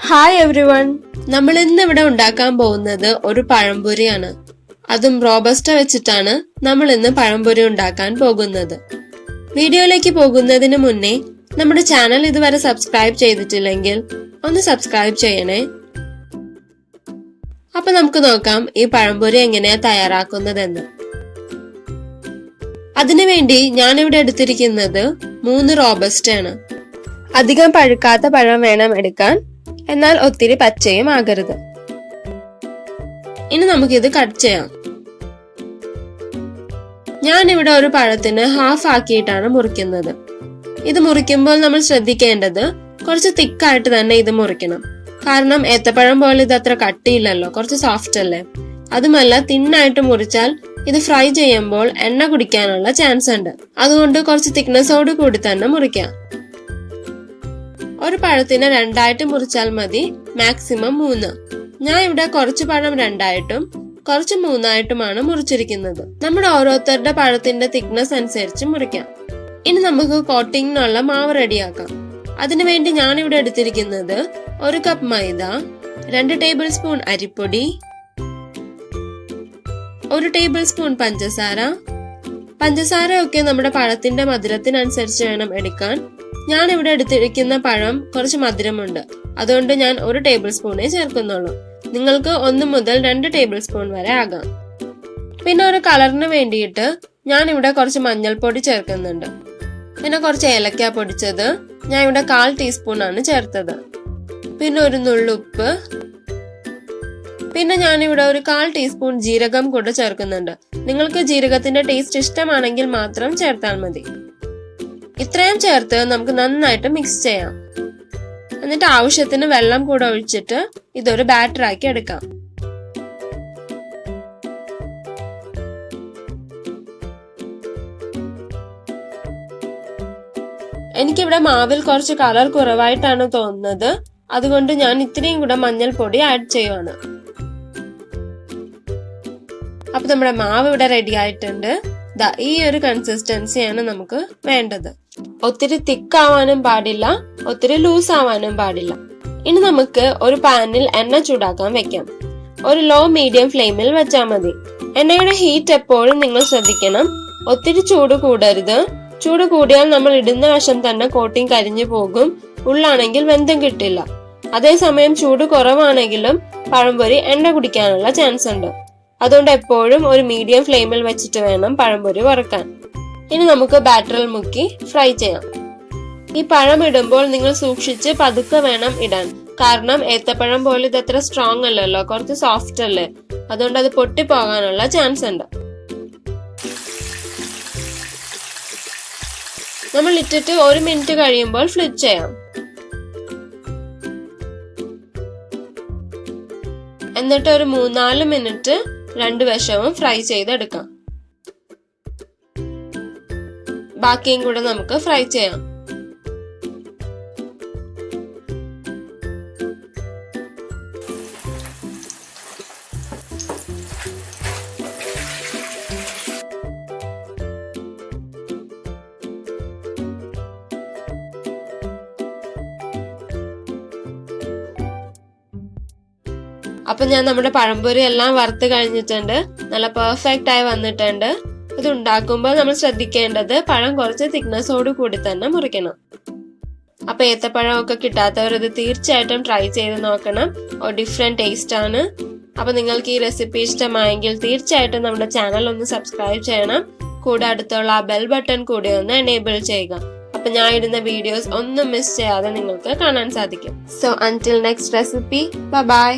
Hi everyone, നമ്മൾ ഇന്ന് ഇവിടെ ഉണ്ടാക്കാൻ പോകുന്നത് ഒരു പഴംപൊരിയാണ്. അതും റോബസ്റ്റ വെച്ചിട്ടാണ് നമ്മൾ ഇന്ന് പഴംപൊരി ഉണ്ടാക്കാൻ പോകുന്നത്. വീഡിയോയിലേക്ക് പോകുന്നതിന് മുന്നേ നമ്മുടെ ചാനൽ ഇതുവരെ സബ്സ്ക്രൈബ് ചെയ്തിട്ടില്ലെങ്കിൽ ഒന്ന് സബ്സ്ക്രൈബ് ചെയ്യണേ. അപ്പൊ നമുക്ക് നോക്കാം ഈ പഴംപൊരി എങ്ങനെയാ തയ്യാറാക്കുന്നതെന്ന്. അതിനുവേണ്ടി ഞാനിവിടെ എടുത്തിരിക്കുന്നത് 3 റോബസ്റ്റയാണ്. അധികം പഴുക്കാത്ത പഴം വേണം എടുക്കാൻ, എന്നാൽ ഒത്തിരി പച്ചയും ആകരുത്. ഇനി നമുക്കിത് കട്ട് ചെയ്യാം. ഞാനിവിടെ ഒരു പഴത്തിന് ഹാഫ് ആക്കിയിട്ടാണ് മുറിക്കുന്നത്. ഇത് മുറിക്കുമ്പോൾ നമ്മൾ ശ്രദ്ധിക്കേണ്ടത് കുറച്ച് തിക്കായിട്ട് തന്നെ ഇത് മുറിക്കണം. കാരണം ഏത്തപ്പഴം പോലെ ഇത് അത്ര കട്ടിയില്ലല്ലോ, കുറച്ച് സോഫ്റ്റ് അല്ലേ. അതുമല്ല, തിന്നായിട്ട് മുറിച്ചാൽ ഇത് ഫ്രൈ ചെയ്യുമ്പോൾ എണ്ണ കുടിക്കാനുള്ള ചാൻസ് ഉണ്ട്. അതുകൊണ്ട് കുറച്ച് തിക്നെസ്സോട് കൂടി തന്നെ മുറിക്കാം. ഒരു പഴത്തിന് 2 ആയിട്ട് മുറിച്ചാൽ മതി, മാക്സിമം 3. ഞാൻ ഇവിടെ കുറച്ച് പഴം 2 ആയിട്ടും കുറച്ച് 3 ആയിട്ടുമാണ് മുറിച്ചിരിക്കുന്നത്. നമ്മുടെ ഓരോരുത്തരുടെ പഴത്തിന്റെ തിക്നെസ് അനുസരിച്ച് മുറിക്കാം. ഇനി നമുക്ക് കോട്ടിങ്ങിനുള്ള മാവ് റെഡിയാക്കാം. അതിനുവേണ്ടി ഞാൻ ഇവിടെ എടുത്തിരിക്കുന്നത് 1 കപ്പ് മൈദ, 2 ടേബിൾ സ്പൂൺ അരിപ്പൊടി, 1 ടേബിൾ സ്പൂൺ പഞ്ചസാര. പഞ്ചസാരയൊക്കെ നമ്മുടെ പഴത്തിന്റെ മധുരത്തിനനുസരിച്ച് വേണം എടുക്കാൻ. ഞാൻ ഇവിടെ എടുത്തിരിക്കുന്ന പഴം കുറച്ച് മധുരമുണ്ട്, അതുകൊണ്ട് ഞാൻ 1 ടേബിൾ സ്പൂണേ ചേർക്കുന്നുള്ളൂ. നിങ്ങൾക്ക് 1 മുതൽ 2 ടേബിൾ സ്പൂൺ വരെ ആകാം. പിന്നെ ഒരു കളറിന് വേണ്ടിയിട്ട് ഞാൻ ഇവിടെ കുറച്ച് മഞ്ഞൾപ്പൊടി ചേർക്കുന്നുണ്ട്. പിന്നെ കുറച്ച് ഏലക്ക പൊടിച്ചത് ഞാൻ ഇവിടെ 1/4 ടീസ്പൂൺ ആണ് ചേർത്തത്. പിന്നെ ഒരു നുള്ളുപ്പ്. പിന്നെ ഞാൻ ഇവിടെ ഒരു 1/4 ടീസ്പൂൺ ജീരകം കൂടെ ചേർക്കുന്നുണ്ട്. നിങ്ങൾക്ക് ജീരകത്തിന്റെ ടേസ്റ്റ് ഇഷ്ടമാണെങ്കിൽ മാത്രം ചേർത്താൽ മതി. ഇത്രയും ചേർത്ത് നമുക്ക് നന്നായിട്ട് മിക്സ് ചെയ്യാം. എന്നിട്ട് ആവശ്യത്തിന് വെള്ളം കൂടെ ഒഴിച്ചിട്ട് ഇതൊരു ബാറ്റർ ആക്കി എടുക്കാം. എനിക്കിവിടെ മാവിൽ കുറച്ച് കളർ കുറവായിട്ടാണ് തോന്നുന്നത്, അതുകൊണ്ട് ഞാൻ ഇത്രയും കൂടെ മഞ്ഞൾപ്പൊടി ആഡ് ചെയ്യുവാണ്. അപ്പൊ നമ്മുടെ മാവ് ഇവിടെ റെഡി ആയിട്ടുണ്ട്. ഈ ഒരു കൺസിസ്റ്റൻസിയാണ് നമുക്ക് വേണ്ടത്. ഒത്തിരി തിക്കാവാനും പാടില്ല, ഒത്തിരി ലൂസ് ആവാനും പാടില്ല. ഇനി നമുക്ക് ഒരു പാനിൽ എണ്ണ ചൂടാക്കാൻ വെക്കാം. ഒരു ലോ മീഡിയം ഫ്ലെയിമിൽ വെച്ചാൽ മതി. എണ്ണയുടെ ഹീറ്റ് എപ്പോഴും നിങ്ങൾ ശ്രദ്ധിക്കണം. ഒത്തിരി ചൂട് കൂടരുത്. ചൂട് കൂടിയാൽ നമ്മൾ ഇടുന്ന വശം തന്നെ കോട്ടിങ് കരിഞ്ഞു പോകും, ഉള്ളാണെങ്കിൽ വെന്തം കിട്ടില്ല. അതേസമയം ചൂട് കുറവാണെങ്കിലും പഴംപൊരി എണ്ണ കുടിക്കാനുള്ള ചാൻസ് ഉണ്ട്. അതുകൊണ്ട് എപ്പോഴും ഒരു മീഡിയം ഫ്ലെയിമിൽ വെച്ചിട്ട് വേണം പഴംപൊരി വറുക്കാൻ. ഇനി നമുക്ക് ബാറ്ററിൽ മുക്കി ഫ്രൈ ചെയ്യാം. ഈ പഴം ഇടുമ്പോൾ നിങ്ങൾ സൂക്ഷിച്ച് പതുക്കെ വേണം ഇടാൻ. കാരണം ഏത്തപ്പഴം പോലെ ഇത് അത്ര സ്ട്രോങ് അല്ലല്ലോ, കുറച്ച് സോഫ്റ്റ് അല്ലേ. അതുകൊണ്ട് അത് പൊട്ടിപ്പോകാനുള്ള ചാൻസ് ഉണ്ട്. നമ്മൾ ഇട്ടിട്ട് 1 മിനിറ്റ് കഴിയുമ്പോൾ ഫ്ലിപ്പ് ചെയ്യാം. എന്നിട്ട് ഒരു 3-4 മിനിറ്റ് 2 വശവും ഫ്രൈ ചെയ്തെടുക്കാം. ബാക്കിയും കൂടെ നമുക്ക് ഫ്രൈ ചെയ്യാം. അപ്പൊ ഞാൻ നമ്മുടെ പഴംപൊരി എല്ലാം വറുത്ത് കഴിഞ്ഞിട്ടുണ്ട്. നല്ല പെർഫെക്റ്റ് ആയി വന്നിട്ടുണ്ട്. ഇത് ഉണ്ടാക്കുമ്പോൾ നമ്മൾ ശ്രദ്ധിക്കേണ്ടത് പഴം കുറച്ച് തിക്നെസ്സോട് കൂടി തന്നെ മുറിക്കണം. അപ്പൊ ഏത്തപ്പഴം ഒക്കെ കിട്ടാത്തവർ ഇത് തീർച്ചയായിട്ടും ട്രൈ ചെയ്ത് നോക്കണം. ഒരു ഡിഫറെന്റ് ടേസ്റ്റ് ആണ്. അപ്പൊ നിങ്ങൾക്ക് ഈ റെസിപ്പി ഇഷ്ടമായെങ്കിൽ തീർച്ചയായിട്ടും നമ്മുടെ ചാനൽ ഒന്ന് സബ്സ്ക്രൈബ് ചെയ്യണം. കൂടെ അടുത്തുള്ള ആ ബെൽ ബട്ടൺ കൂടി ഒന്ന് എനേബിൾ ചെയ്യുക. അപ്പൊ ഞാൻ ഇടുന്ന വീഡിയോസ് ഒന്നും മിസ് ചെയ്യാതെ നിങ്ങൾക്ക് കാണാൻ സാധിക്കും. So until next recipe, by.